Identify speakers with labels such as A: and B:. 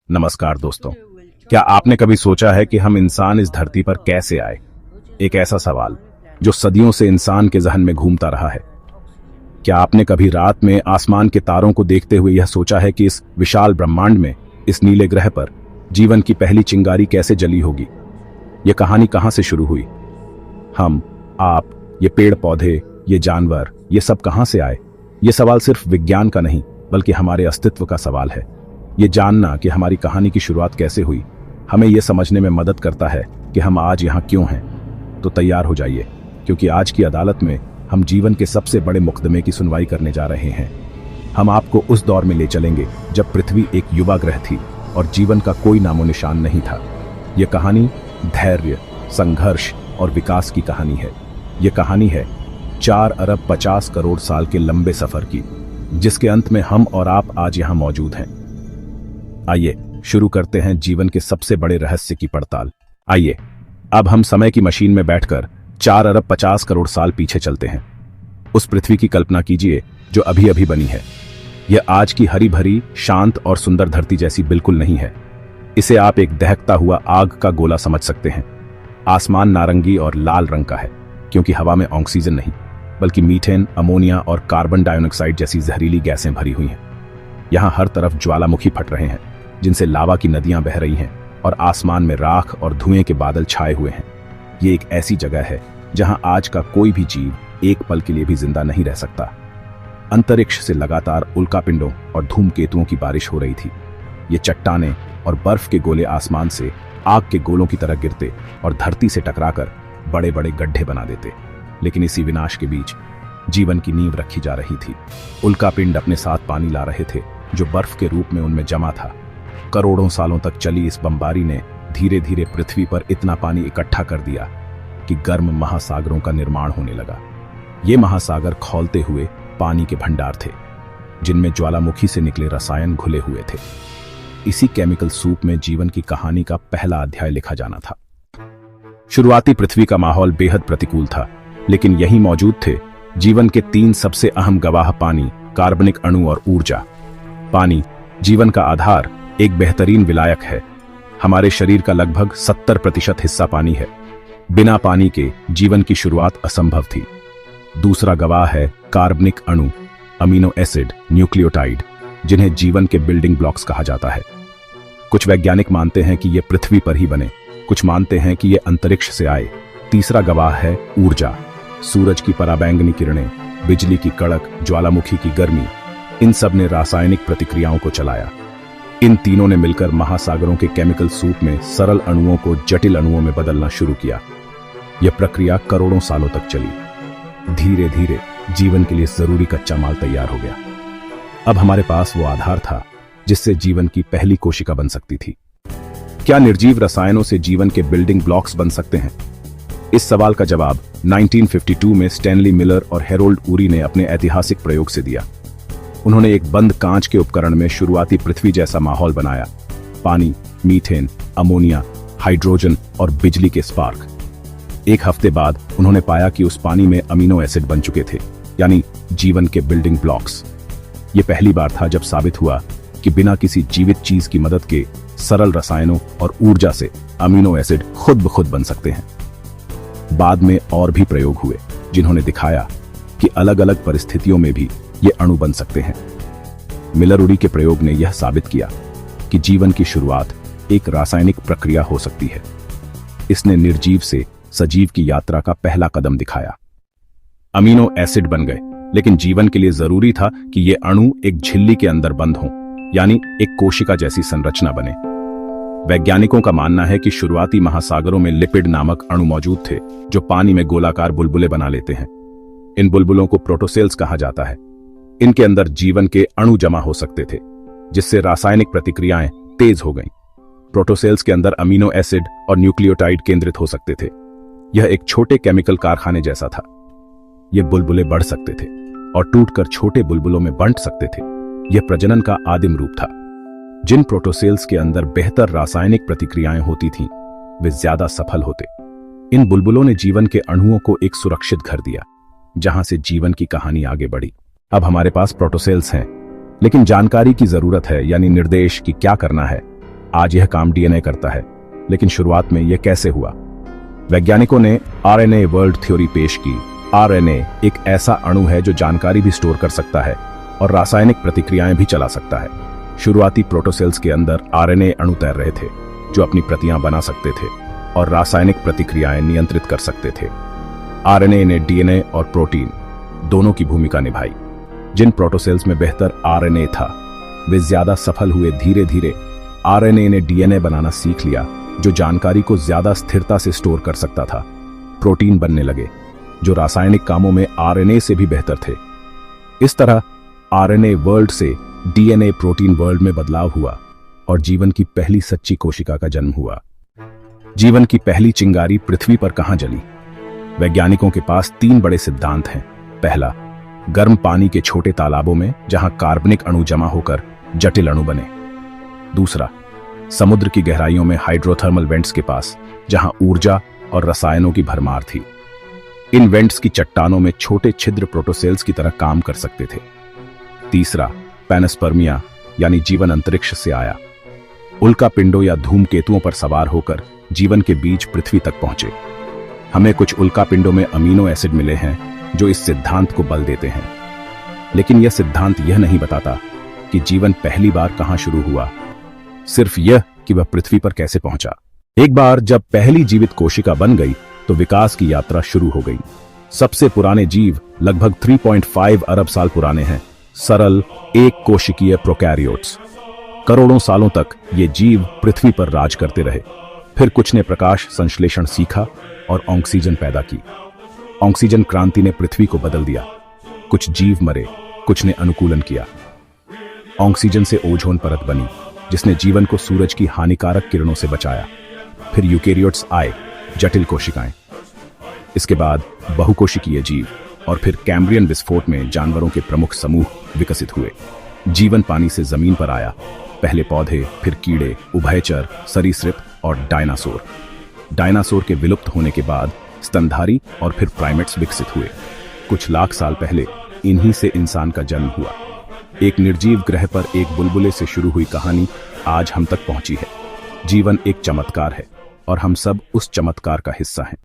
A: नमस्कार दोस्तों। क्या आपने कभी सोचा है कि हम इंसान इस धरती पर कैसे आए? एक ऐसा सवाल जो सदियों से इंसान के जहन में घूमता रहा है। क्या आपने कभी रात में आसमान के तारों को देखते हुए यह सोचा है कि इस विशाल ब्रह्मांड में, इस नीले ग्रह पर जीवन की पहली चिंगारी कैसे जली होगी? यह कहानी कहां से शुरू हुई? हम, आप, ये पेड़ पौधे, ये जानवर, ये सब कहां से आए? ये सवाल सिर्फ विज्ञान का नहीं बल्कि हमारे अस्तित्व का सवाल है। ये जानना कि हमारी कहानी की शुरुआत कैसे हुई हमें यह समझने में मदद करता है कि हम आज यहाँ क्यों हैं। तो तैयार हो जाइए, क्योंकि आज की अदालत में हम जीवन के सबसे बड़े मुकदमे की सुनवाई करने जा रहे हैं। हम आपको उस दौर में ले चलेंगे जब पृथ्वी एक युवा ग्रह थी और जीवन का कोई नामो निशान नहीं था। यह कहानी धैर्य, संघर्ष और विकास की कहानी है। यह कहानी है 4 अरब 50 करोड़ साल के लंबे सफर की, जिसके अंत में हम और आप आज यहाँ मौजूद हैं। आइए शुरू करते हैं जीवन के सबसे बड़े रहस्य की पड़ताल। आइए अब हम समय की मशीन में बैठकर 4 अरब 50 करोड़ साल पीछे चलते हैं। उस पृथ्वी की कल्पना कीजिए जो अभी अभी बनी है। यह आज की हरी भरी, शांत और सुंदर धरती जैसी बिल्कुल नहीं है। इसे आप एक दहकता हुआ आग का गोला समझ सकते हैं। आसमान नारंगी और लाल रंग का है, क्योंकि हवा में ऑक्सीजन नहीं बल्कि मीथेन, अमोनिया और कार्बन डाइऑक्साइड जैसी जहरीली गैसें भरी हुई हैं। यहाँ हर तरफ ज्वालामुखी फट रहे हैं, जिनसे लावा की नदियां बह रही हैं और आसमान में राख और धुएं के बादल छाए हुए हैं। ये एक ऐसी जगह है जहां आज का कोई भी जीव एक पल के लिए भी जिंदा नहीं रह सकता। अंतरिक्ष से लगातार उल्कापिंडों और धूमकेतुओं की बारिश हो रही थी। ये चट्टानें और बर्फ के गोले आसमान से आग के गोलों की तरह गिरते और धरती से टकराकर बड़े बड़े गड्ढे बना देते। लेकिन इसी विनाश के बीच जीवन की नींव रखी जा रही थी। उल्कापिंड अपने साथ पानी ला रहे थे जो बर्फ के रूप में उनमें जमा था। करोड़ों सालों तक चली इस बमबारी ने धीरे धीरे पृथ्वी पर इतना पानी इकट्ठा कर दिया कि गर्म महासागरों का निर्माण होने लगा। ये महासागर खौलते हुए पानी के भंडार थे, जिनमें ज्वालामुखी से निकले रसायन घुले हुए थे। इसी केमिकल सूप में जीवन की कहानी का पहला अध्याय लिखा जाना था। शुरुआती पृथ्वी का माहौल बेहद प्रतिकूल था, लेकिन यहीं मौजूद थे जीवन के 3 सबसे अहम गवाह: पानी, कार्बनिक अणु और ऊर्जा। पानी, जीवन का आधार, एक बेहतरीन विलायक है। हमारे शरीर का लगभग 70% हिस्सा पानी है। बिना पानी के जीवन की शुरुआत असंभव थी। दूसरा गवाह है कार्बनिक अणु, अमीनो एसिड, न्यूक्लियोटाइड, जिन्हें जीवन के बिल्डिंग ब्लॉक्स कहा जाता है। कुछ वैज्ञानिक मानते हैं कि ये पृथ्वी पर ही बने, कुछ मानते हैं कि ये अंतरिक्ष से आए। तीसरा गवाह है ऊर्जा, सूरज की पराबैंगनी किरणें, बिजली की कड़क, ज्वालामुखी की गर्मी, इन सब ने रासायनिक प्रतिक्रियाओं को चलाया। इन तीनों ने मिलकर महासागरों के केमिकल सूप में सरल अणुओं को जटिल अणुओं में बदलना शुरू किया। यह प्रक्रिया करोड़ों सालों तक चली। धीरे धीरे जीवन के लिए जरूरी कच्चा माल तैयार हो गया। अब हमारे पास वो आधार था जिससे जीवन की पहली कोशिका बन सकती थी। क्या निर्जीव रसायनों से जीवन के बिल्डिंग ब्लॉक्स बन सकते हैं? इस सवाल का जवाब 1952 में स्टैनली मिलर और हेरोल्ड उरी ने अपने ऐतिहासिक प्रयोग से दिया। उन्होंने एक बंद कांच के उपकरण में शुरुआती पृथ्वी जैसा माहौल बनाया। पानी, मीथेन, अमोनिया, हाइड्रोजन और बिजली के स्पार्क। एक हफ्ते बाद उन्होंने पाया कि उस पानी में अमीनो एसिड बन चुके थे, यानी जीवन के बिल्डिंग ब्लॉक्स। यह पहली बार था जब साबित हुआ कि बिना किसी जीवित चीज की मदद के सरल रसायनों और ऊर्जा से अमीनो एसिड खुद ब खुद बन सकते हैं। बाद में और भी प्रयोग हुए जिन्होंने दिखाया कि अलग अलग परिस्थितियों में भी ये अणु बन सकते हैं। मिलर उरी के प्रयोग ने यह साबित किया कि जीवन की शुरुआत एक रासायनिक प्रक्रिया हो सकती है। इसने निर्जीव से सजीव की यात्रा का पहला कदम दिखाया। अमीनो एसिड बन गए, लेकिन जीवन के लिए जरूरी था कि ये अणु एक झिल्ली के अंदर बंद हों, यानी एक कोशिका जैसी संरचना बने। वैज्ञानिकों का मानना है कि शुरुआती महासागरों में लिपिड नामक अणु मौजूद थे जो पानी में गोलाकार बुलबुले बना लेते हैं। इन बुलबुलों को प्रोटोसेल्स कहा जाता है। इनके अंदर जीवन के अणु जमा हो सकते थे, जिससे रासायनिक प्रतिक्रियाएं तेज हो गईं। प्रोटोसेल्स के अंदर अमीनो एसिड और न्यूक्लियोटाइड केंद्रित हो सकते थे। यह एक छोटे केमिकल कारखाने जैसा था। ये बुलबुले बढ़ सकते थे और टूटकर छोटे बुलबुलों में बंट सकते थे। यह प्रजनन का आदिम रूप था। जिन प्रोटोसेल्स के अंदर बेहतर रासायनिक प्रतिक्रियाएं होती थीं, वे ज्यादा सफल होते। इन बुलबुलों ने जीवन के अणुओं को एक सुरक्षित घर दिया, जहां से जीवन की कहानी आगे बढ़ी। अब हमारे पास प्रोटोसेल्स हैं, लेकिन जानकारी की जरूरत है, यानी निर्देश कि क्या करना है। आज यह काम डीएनए करता है, लेकिन शुरुआत में यह कैसे हुआ? वैज्ञानिकों ने आरएनए वर्ल्ड थ्योरी पेश की। आरएनए एक ऐसा अणु है जो जानकारी भी स्टोर कर सकता है और रासायनिक प्रतिक्रियाएं भी चला सकता है। शुरुआती प्रोटोसेल्स के अंदर आरएनए अणु तैर रहे थे जो अपनी प्रतियां बना सकते थे और रासायनिक प्रतिक्रियाएं नियंत्रित कर सकते थे। आरएनए ने डीएनए और प्रोटीन दोनों की भूमिका निभाई। जिन प्रोटोसेल्स में बेहतर आरएनए था वे ज्यादा सफल हुए। धीरे धीरे आरएनए ने डीएनए बनाना सीख लिया जो जानकारी को ज्यादा स्थिरता से स्टोर कर सकता था। प्रोटीन बनने लगे जो रासायनिक कामों में आरएनए से भी बेहतर थे। इस तरह आरएनए वर्ल्ड से डीएनए प्रोटीन वर्ल्ड में बदलाव हुआ और जीवन की पहली सच्ची कोशिका का जन्म हुआ। जीवन की पहली चिंगारी पृथ्वी पर कहां जली? वैज्ञानिकों के पास 3 बड़े सिद्धांत हैं। पहला, गर्म पानी के छोटे तालाबों में जहां कार्बनिक अणु जमा होकर जटिल अणु बने। दूसरा, समुद्र की गहराइयों में हाइड्रोथर्मल वेंट्स के पास जहां ऊर्जा और रसायनों की भरमार थी। इन वेंट्स की चट्टानों में छोटे छिद्र प्रोटोसेल्स की तरह काम कर सकते थे। तीसरा, पैनस्पर्मिया यानी जीवन अंतरिक्ष से आया। उल्का पिंडों या धूमकेतुओं पर सवार होकर जीवन के बीज पृथ्वी तक पहुंचे। हमें कुछ उल्का पिंडों में अमीनो एसिड मिले हैं जो इस सिद्धांत को बल देते हैं। लेकिन यह सिद्धांत यह नहीं बताता कि जीवन पहली बार कहां शुरू हुआ, सिर्फ यह कि वह पृथ्वी पर कैसे पहुंचा। एक बार जब पहली जीवित कोशिका बन गई तो विकास की यात्रा शुरू हो गई। सबसे पुराने जीव लगभग 3.5 अरब साल पुराने हैं। सरल एक कोशिकीय प्रोकैरियोट्स। करोड़ों सालों तक ये जीव पृथ्वी पर राज करते रहे। फिर कुछ ने प्रकाश संश्लेषण सीखा और ऑक्सीजन पैदा की। ऑक्सीजन क्रांति ने पृथ्वी को बदल दिया। कुछ जीव मरे, कुछ ने अनुकूलन किया। ऑक्सीजन से ओजोन परत बनी जिसने जीवन को सूरज की हानिकारक किरणों से बचाया। फिर यूकेरियोट्स आए, जटिल कोशिकाएं। इसके बाद बहुकोशिकीय जीव और फिर कैम्ब्रियन विस्फोट में जानवरों के प्रमुख समूह विकसित हुए। जीवन पानी से जमीन पर आया। पहले पौधे, फिर कीड़े, उभयचर, सरीसृप और डायनासोर। डायनासोर के विलुप्त होने के बाद स्तनधारी और फिर प्राइमेट्स विकसित हुए। कुछ लाख साल पहले इन्हीं से इंसान का जन्म हुआ। एक निर्जीव ग्रह पर एक बुलबुले से शुरू हुई कहानी आज हम तक पहुंची है। जीवन एक चमत्कार है और हम सब उस चमत्कार का हिस्सा हैं।